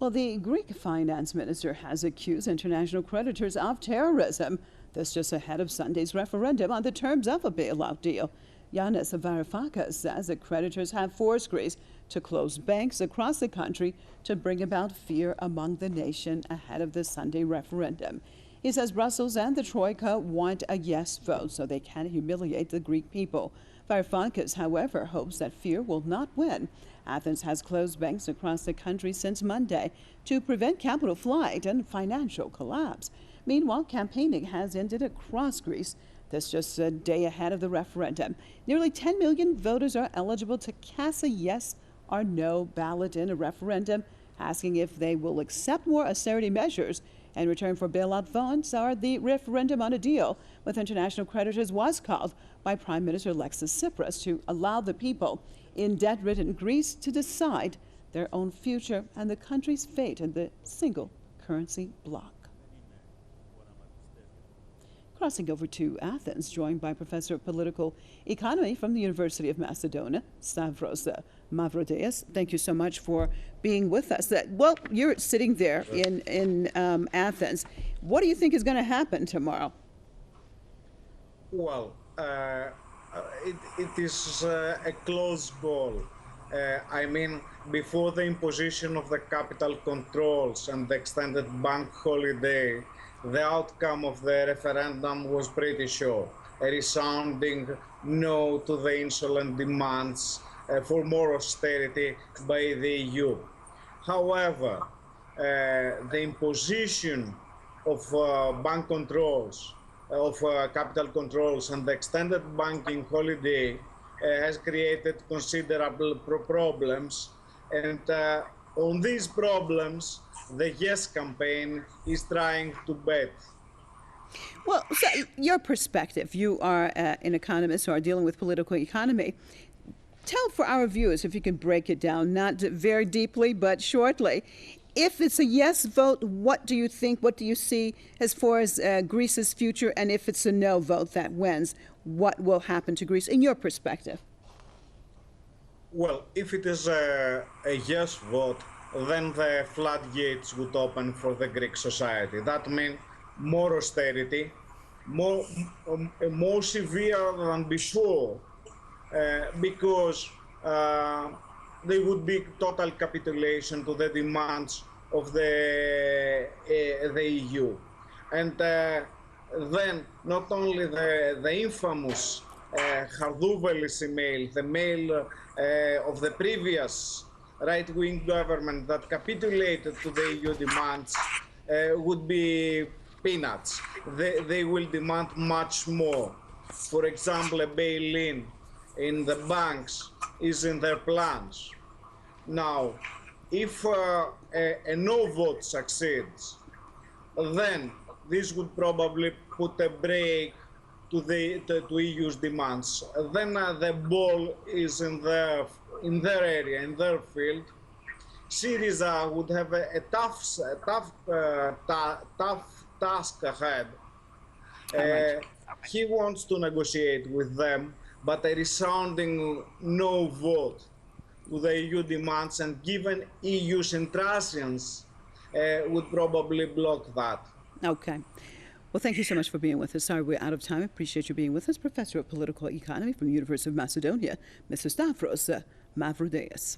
Well, the Greek finance minister has accused international creditors of terrorism. This just ahead of Sunday's referendum on the terms of a bailout deal. Yanis Varoufakis says that creditors have forced Greece to close banks across the country to bring about fear among the nation ahead of the Sunday referendum. He says Brussels and the Troika want a yes vote so they can humiliate the Greek people. Varoufakis, however, hopes that fear will not win. Athens has closed banks across the country since Monday to prevent capital flight and financial collapse. Meanwhile, campaigning has ended across Greece. This just a day ahead of the referendum. Nearly 10 million voters are eligible to cast a yes or no ballot in a referendum, asking if they will accept more austerity measures in return for bailout funds, or the referendum on a deal with international creditors was called by Prime Minister Alexis Tsipras to allow the people in debt-ridden Greece to decide their own future and the country's fate in the single currency bloc. Crossing over to Athens, joined by Professor of Political Economy from the University of Macedonia, Stavros Mavrodeas. Thank you so much for being with us. Well, you're sitting there in Athens. What do you think is going to happen tomorrow? Well, it is a close call. I mean, before the imposition of the capital controls and the extended bank holiday, the outcome of the referendum was pretty sure, a resounding no to the insolent demands for more austerity by the EU. However, the imposition of bank controls, of capital controls and the extended banking holiday has created considerable problems, and on these problems, the Yes campaign is trying to bet. Well, so your perspective, you are an economist who are dealing with political economy. Tell for our viewers, if you can break it down, not very deeply, but shortly. If it's a yes vote, what do you think, what do you see as far as Greece's future? And if it's a no vote that wins, what will happen to Greece in your perspective? Well, if it is a yes vote, then the floodgates would open for the Greek society. That means more austerity, more severe than before, because there would be total capitulation to the demands of the EU. And then not only the infamous Hardouvelis email, the mail of the previous right-wing government that capitulated to the EU demands would be peanuts. They will demand much more. For example, a bail-in in the banks is in their plans. Now, if a no vote succeeds, then this would probably put a break to the EU's demands. Then the ball is in their area, in their field. Syriza would have a tough task ahead. He wants to negotiate with them, but a resounding no vote to the EU demands, and given EU's intransigence, would probably block that. Okay. Well, thank you so much for being with us. Sorry, we're out of time. I appreciate you being with us. Professor of Political Economy from the University of Macedonia, Mr. Stavros Mavrodeas.